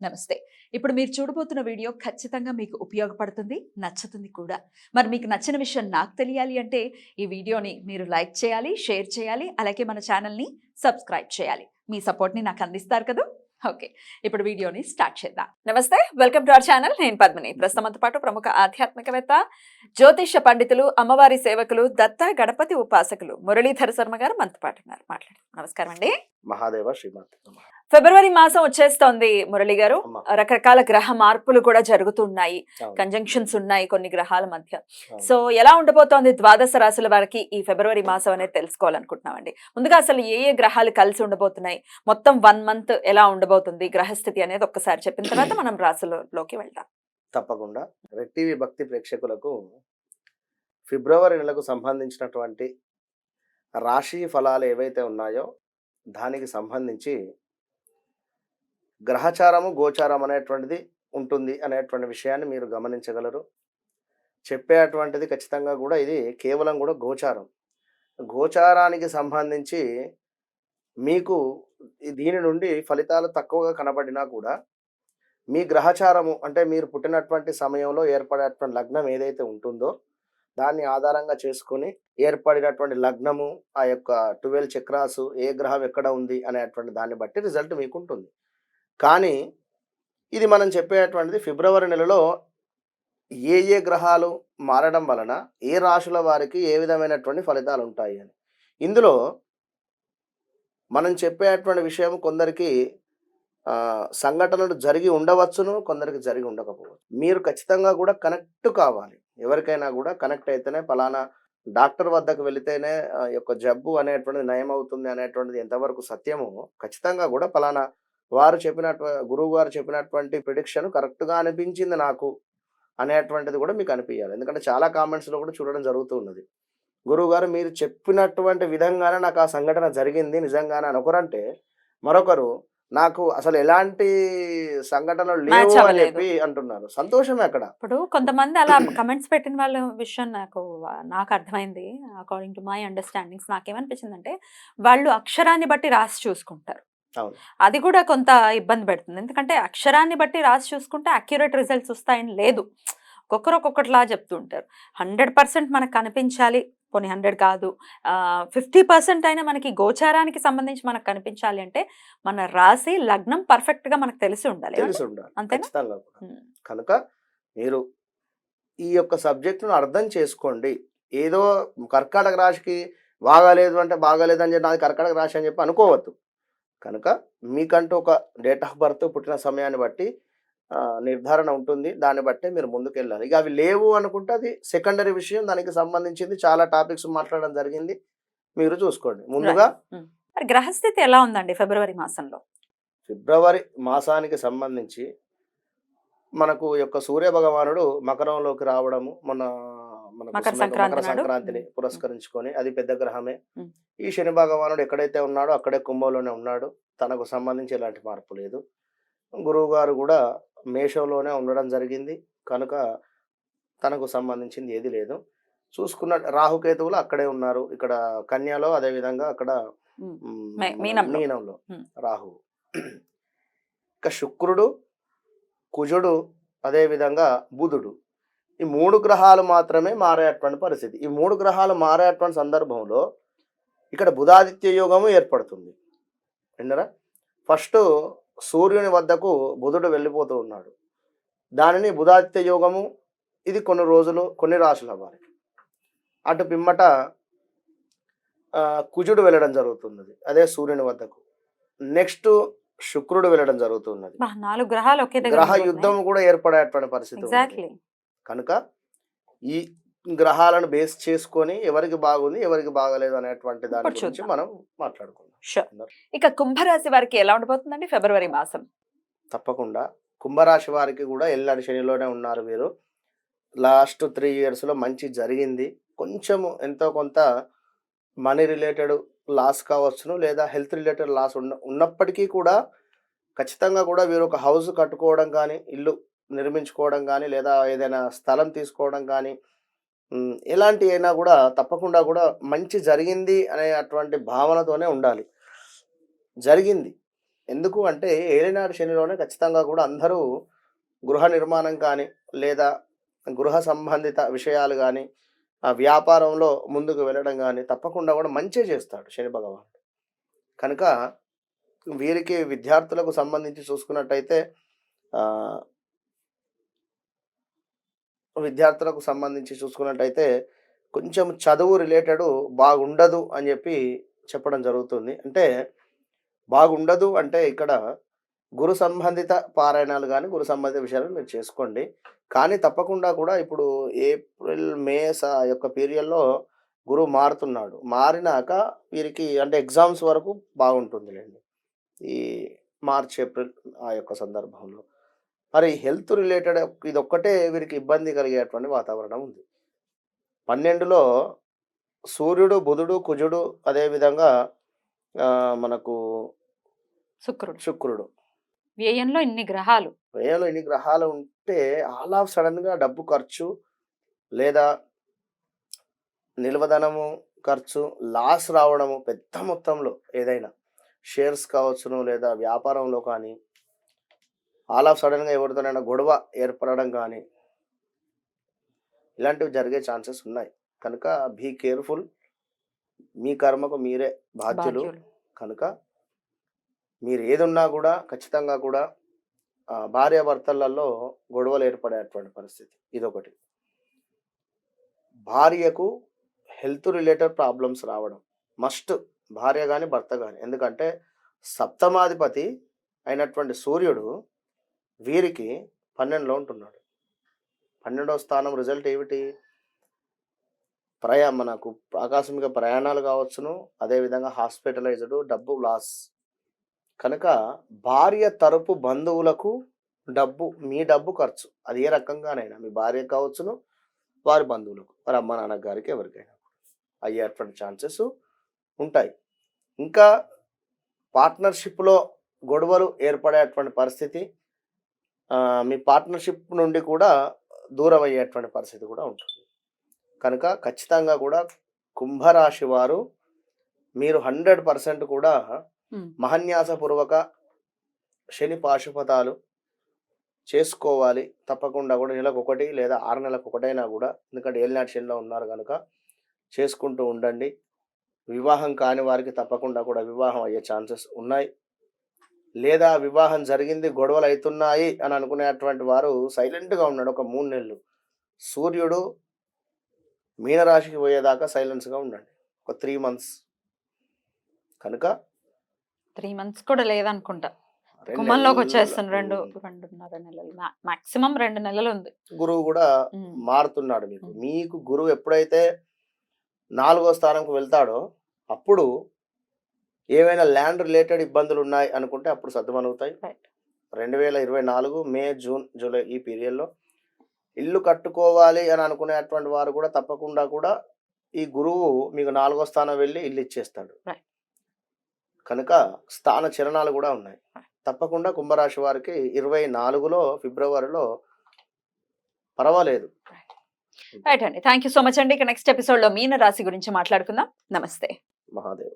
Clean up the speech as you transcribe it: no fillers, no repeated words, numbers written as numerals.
నమస్తే. ఇప్పుడు మీరు చూడబోతున్న వీడియో ఖచ్చితంగా మీకు ఉపయోగపడుతుంది, నచ్చుతుంది కూడా. మరి మీకు నచ్చిన విషయం నాకు తెలియాలి అంటే ఈ వీడియోని మీరు లైక్ చేయాలి, షేర్ చేయాలి, అలాగే మన ఛానల్‌ని సబ్స్క్రైబ్ చేయాలి. మీ సపోర్ట్‌ని నాకు అందిస్తారు కదూ! ఓకే. ఇప్పుడు వీడియోని స్టార్ట్ చేద్దాం. నమస్తే. Welcome to our channel. నేను పద్మిని. ప్రస్తుతంతో పాటు ప్రముఖ ఆధ్యాత్మికవేత్త, జ్యోతిష పండితులు, అమ్మవారి సేవకులు, దత్త గణపతి ఉపాసకులు మురళీధర శర్మ గారు మనతో పాటు ఉన్నారు. మాట్లాడండి. నమస్కారం అండి. మహాదేవ శ్రీమాత. ఫిబ్రవరి మాసం వచ్చేస్తోంది మురళి గారు. అమ్మ. రకరకాల గ్రహ మార్పులు కూడా జరుగుతున్నాయి, అవును. కంజంక్షన్స్ ఉన్నాయి కొన్ని గ్రహాల మధ్య. అవును. సో ఎలా ఉండబోతోంది ద్వాదశ రాశుల వారికి ఈ ఫిబ్రవరి మాసం అనేది తెలుసుకోవాలనుకుంటున్నామండి. ముందుగా అసలు ఏ ఏ గ్రహాలు కలిసి ఉండబోతున్నాయి, మొత్తం 1 మంత్ ఎలా ఉండబోతుంది గ్రహస్థితి అనేది ఒక్కసారి చెప్పిన తర్వాత మనం రాశులలోకి వెళ్దాం. తప్పకుండా రెడ్ టీవీ భక్తి ప్రేక్షకులకు ఫిబ్రవరి నెలకు సంబంధించినటువంటి రాశి ఫలాలు ఏవైతే ఉన్నాయో దానికి సంబంధించి గ్రహచారము గోచారం అనేటువంటిది ఉంటుంది అనేటువంటి విషయాన్ని మీరు గమనించగలరు. చెప్పేటువంటిది ఖచ్చితంగా కూడా ఇది కేవలం కూడా గోచారం. గోచారానికి సంబంధించి మీకు దీని నుండి ఫలితాలు తక్కువగా కనబడినా కూడా మీ గ్రహచారము అంటే మీరు పుట్టినటువంటి సమయంలో ఏర్పడేటువంటి లగ్నం ఏదైతే ఉంటుందో దాన్ని ఆధారంగా చేసుకొని ఏర్పడినటువంటి లగ్నము, ఆ యొక్క 12 చక్రాసు, ఏ గ్రహం ఎక్కడ ఉంది అనేటువంటి దాన్ని బట్టి రిజల్ట్ మీకు ఉంటుంది. కానీ ఇది మనం చెప్పేటువంటిది ఫిబ్రవరి నెలలో ఏ ఏ గ్రహాలు మారడం వలన ఏ రాశుల వారికి ఏ విధమైనటువంటి ఫలితాలు ఉంటాయి అని. ఇందులో మనం చెప్పేటువంటి విషయం కొందరికి సంఘటనలు జరిగి ఉండవచ్చును, కొందరికి జరిగి ఉండకపోవచ్చు. మీరు ఖచ్చితంగా కూడా కనెక్ట్ కావాలి. ఎవరికైనా కూడా కనెక్ట్ అయితేనే ఫలానా డాక్టర్ వద్దకు వెళితేనే యొక్క జబ్బు అనేటువంటిది నయం అవుతుంది అనేటువంటిది ఎంతవరకు సత్యమో ఖచ్చితంగా కూడా ఫలానా వారు గురువు గారు చెప్పినటువంటి ప్రిడిక్షన్ కరెక్ట్గా అనిపించింది నాకు అనేటువంటిది కూడా మీకు అనిపించాలి. ఎందుకంటే చాలా కామెంట్స్లో కూడా చూడడం జరుగుతూ ఉన్నది. గురువు గారు మీరు చెప్పినటువంటి విధంగానే నాకు ఆ సంఘటన జరిగింది నిజంగానే అని ఒకరంటే, మరొకరు నాకు అసలు ఎలాంటి సంఘటనలు లేవు అని చెప్పి అంటున్నారు. సంతోషమే అక్కడ. ఇప్పుడు కొంతమంది అలా కమెంట్స్ పెట్టిన వాళ్ళ విషయం నాకు అర్థమైంది. అకార్డింగ్ టు మై అండర్స్టాండింగ్స్ నాకేమనిపించిందంటే వాళ్ళు అక్షరాన్ని బట్టి రాసి చూసుకుంటారు. అవును. అది కూడా కొంత ఇబ్బంది పెడుతుంది. ఎందుకంటే అక్షరాన్ని బట్టి రాసి చూసుకుంటే అక్యురేట్ రిజల్ట్స్ వస్తాయని లేదు. ఒక్కొక్కరు ఒక్కొక్కటిలా చెప్తూ ఉంటారు. 100% మనకు కనిపించాలి, పోనీ 100 కాదు, 50% అయినా మనకి గోచారానికి సంబంధించి మనకు కనిపించాలి అంటే మన రాశి లగ్నం పర్ఫెక్ట్ గా మనకు తెలిసి ఉండాలి. అంతేనా? ఖచ్చితంగా. కనుక మీరు ఈ యొక్క సబ్జెక్టును అర్థం చేసుకోండి. ఏదో కర్కాటక రాశికి బాగాలేదు అంటే బాగాలేదు అని చెప్పి నాది కర్కాటక రాశి అని చెప్పి అనుకోవద్దు. కనుక మీకంటూ ఒక డేట్ ఆఫ్ బర్త్, పుట్టిన సమయాన్ని బట్టి నిర్ధారణ ఉంటుంది. దాన్ని బట్టే మీరు ముందుకెళ్ళాలి. ఇక అవి లేవు అనుకుంటే అది సెకండరీ విషయం. దానికి సంబంధించింది చాలా టాపిక్స్ మాట్లాడడం జరిగింది, మీరు చూసుకోండి. ముందుగా గ్రహస్థితి ఎలా ఉందండి ఫిబ్రవరి మాసంలో? ఫిబ్రవరి మాసానికి సంబంధించి మనకు యొక్క సూర్య భగవానుడు మకరంలోకి రావడము మకర సంక్రాంతిని పురస్కరించుకొని అది పెద్ద గ్రహమే. ఈ శని భగవానుడు ఎక్కడైతే ఉన్నాడో అక్కడే కుంభంలోనే ఉన్నాడు. తనకు సంబంధించి ఎలాంటి మార్పు లేదు. గురువు గారు కూడా మేషంలోనే ఉండడం జరిగింది. కనుక తనకు సంబంధించింది ఏది లేదు. చూసుకున్న రాహుకేతువులు అక్కడే ఉన్నారు. ఇక్కడ కన్యలో, అదేవిధంగా అక్కడ మీనంలో రాహువు. ఇక శుక్రుడు, కుజుడు, అదేవిధంగా బుధుడు, ఈ 3 గ్రహాలు మాత్రమే మారేటువంటి పరిస్థితి. ఈ 3 గ్రహాలు మారేటువంటి సందర్భంలో ఇక్కడ బుధాదిత్య యోగము ఏర్పడుతుంది. విన్నరా? ఫస్ట్ సూర్యుని వద్దకు బుధుడు వెళ్ళిపోతూ ఉన్నాడు. దానిని బుధాదిత్య యోగము. ఇది కొన్ని రోజులు కొన్ని రాశుల వారికి. అటు పిమ్మట కుజుడు వెళ్ళడం జరుగుతున్నది, అదే సూర్యుని వద్దకు. నెక్స్ట్ శుక్రుడు వెళ్ళడం జరుగుతున్నది. 4 గ్రహాలు ఒకే దగ్గర గ్రహ యుద్ధం కూడా ఏర్పడేటువంటి పరిస్థితి. కనుక ఈ గ్రహాలను బేస్ చేసుకొని ఎవరికి బాగుంది ఎవరికి బాగలేదు అనేటువంటి దాని గురించి మనం మాట్లాడుకుందాం. ఇక కుంభరాశి వారికి ఎలా ఉండబోతుందండి ఫిబ్రవరి మాసం? తప్పకుండా కుంభరాశి వారికి కూడా ఎల్లడి శనిలోనే ఉన్నారు వీరు. లాస్ట్ 3 ఇయర్స్లో మంచి జరిగింది. కొంచెము ఎంతో కొంత మనీ రిలేటెడ్ లాస్ కావచ్చును, లేదా హెల్త్ రిలేటెడ్ లాస్ ఉన్నప్పటికీ కూడా ఖచ్చితంగా కూడా వీరు ఒక హౌస్ కట్టుకోవడం కానీ, ఇల్లు నిర్మించుకోవడం కానీ, లేదా ఏదైనా స్థలం తీసుకోవడం కానీ, ఎలాంటి అయినా కూడా తప్పకుండా కూడా మంచి జరిగింది అనేటువంటి భావనతోనే ఉండాలి. జరిగింది. ఎందుకు అంటే ఏలినాడు శనిలోనే ఖచ్చితంగా కూడా అందరూ గృహ నిర్మాణం కానీ, లేదా గృహ సంబంధిత విషయాలు గానీ, వ్యాపారంలో ముందుకు వెళ్ళడం గానీ, తప్పకుండా కూడా మంచే చేస్తాడు శని భగవానుడు. కనుక వీరికి విద్యార్థులకు సంబంధించి చూసుకున్నట్టయితే ఆహ్, విద్యార్థులకు సంబంధించి చూసుకున్నట్టయితే కొంచెం చదువు రిలేటెడు బాగుండదు అని జెప్పి చెప్పడం జరుగుతుంది. అంటే బాగుండదు అంటే ఇక్కడ గురు సంబంధిత పారాయణాలు గానీ, గురు సంబంధిత విషయాలు మీరు చేసుకోండి. కానీ తప్పకుండా కూడా ఇప్పుడు ఏప్రిల్, మే యొక్క పీరియడ్‌లో గురువు మారుతున్నాడు. మారినాక వీరికి అంటే ఎగ్జామ్స్ వరకు బాగుంటుందిలెండి. ఈ మార్చ్, ఏప్రిల్ ఆ యొక్క సందర్భంలో. మరి హెల్త్ రిలేటెడ్ ఇదొక్కటే వీరికి ఇబ్బంది కలిగేటువంటి వాతావరణం ఉంది. 12లో సూర్యుడు, బుధుడు, కుజుడు అదేవిధంగా మనకు శుక్రుడు. వ్యయంలో ఇన్ని గ్రహాలు. వ్యయంలో ఇన్ని గ్రహాలు ఉంటే ఆల్ ఆఫ్ సడెన్‌గా డబ్బు ఖర్చు, లేదా నిల్వధనము ఖర్చు, లాస్ రావడము పెద్ద మొత్తంలో ఏదైనా షేర్స్ కావచ్చును, లేదా వ్యాపారంలో కానీ, ఆల్ ఆఫ్ సడెన్‌గా ఎవరితోనైనా గొడవ ఏర్పడడం కానీ, ఇలాంటివి జరిగే ఛాన్సెస్ ఉన్నాయి. కనుక బీ కేర్‌ఫుల్. మీ కర్మకు మీరే బాధ్యులు. కనుక మీరు ఏదున్నా కూడా ఖచ్చితంగా కూడా భార్యాభర్తలలో గొడవలు ఏర్పడేటువంటి పరిస్థితి ఇదొకటి. భార్యకు హెల్త్ రిలేటెడ్ ప్రాబ్లమ్స్ రావడం మస్ట్, భార్య కానీ భర్త కానీ. ఎందుకంటే సప్తమాధిపతి అయినటువంటి సూర్యుడు వీరికి 12లో ఉంటున్నాడు. 12వ స్థానం రిజల్ట్ ఏమిటి? మనకు ఆకస్మిక ప్రయాణాలు కావచ్చును, అదేవిధంగా హాస్పిటలైజ్డ్, డబ్బు లాస్. కనుక భార్య తరపు బంధువులకు డబ్బు, మీ డబ్బు ఖర్చు, అది ఏ రకంగానైనా మీ భార్య కావచ్చును, వారి బంధువులకు, వారి అమ్మ నాన్న గారికి ఎవరికైనా అయ్యేటువంటి ఛాన్సెస్ ఉంటాయి. ఇంకా పార్ట్నర్షిప్లో గొడవలు ఏర్పడేటువంటి పరిస్థితి, మీ పార్ట్నర్షిప్ నుండి కూడా దూరం అయ్యేటువంటి పరిస్థితి కూడా ఉంటుంది. కనుక ఖచ్చితంగా కూడా కుంభరాశి వారు మీరు 100% కూడా మహన్యాసపూర్వక శని పాశుపతాలు చేసుకోవాలి. తప్పకుండా కూడా నెలకు 1 లేదా 6 నెలలకు 1 అయినా కూడా, ఎందుకంటే ఏలినాటి శనిలో ఉన్నారు కనుక చేసుకుంటూ ఉండండి. వివాహం కాని వారికి తప్పకుండా కూడా వివాహం అయ్యే ఛాన్సెస్ ఉన్నాయి. లేదా వివాహం జరిగింది, గొడవలు అవుతున్నాయి అని అనుకునేటువంటి వారు సైలెంట్గా ఉన్నాడు ఒక 3 నెలలు. సూర్యుడు మీనరాశికి పోయేదాకా సైలెన్స్గా ఉండండి ఒక 3 మంత్స్. కనుక 3 మంత్స్ కూడా లేదనుకుంటా, కుంభంలోకి వచ్చేస్తాను. 2.5 నెలలు, మాక్సిమం 2 నెలలు ఉంది. గురువు కూడా మారుతున్నాడు. మీకు గురువు ఎప్పుడైతే 4వ స్థానంకు వెళ్తాడో అప్పుడు ఏవైనా ల్యాండ్ రిలేటెడ్ ఇబ్బందులు ఉన్నాయి అనుకుంటే అప్పుడు సర్దుమణుగుతాయి. 2024 మే, జూన్, జూలై ఈ పీరియడ్లో ఇల్లు కట్టుకోవాలి అని అనుకునేటువంటి వారు కూడా తప్పకుండా కూడా ఈ గురువు మీకు 4వ స్థానం వెళ్ళి ఇల్లు ఇచ్చేస్తాడు. కనుక స్థాన చలనాలు కూడా ఉన్నాయి. తప్పకుండా కుంభరాశి వారికి 24లో ఫిబ్రవరిలో పర్వాలేదు. రైట్ అండి, థ్యాంక్ యూ సో మచ్ అండి. ఇక నెక్స్ట్ ఎపిసోడ్లో మీన రాశి గురించి మాట్లాడుకుందాం. నమస్తే. మహాదేవ్.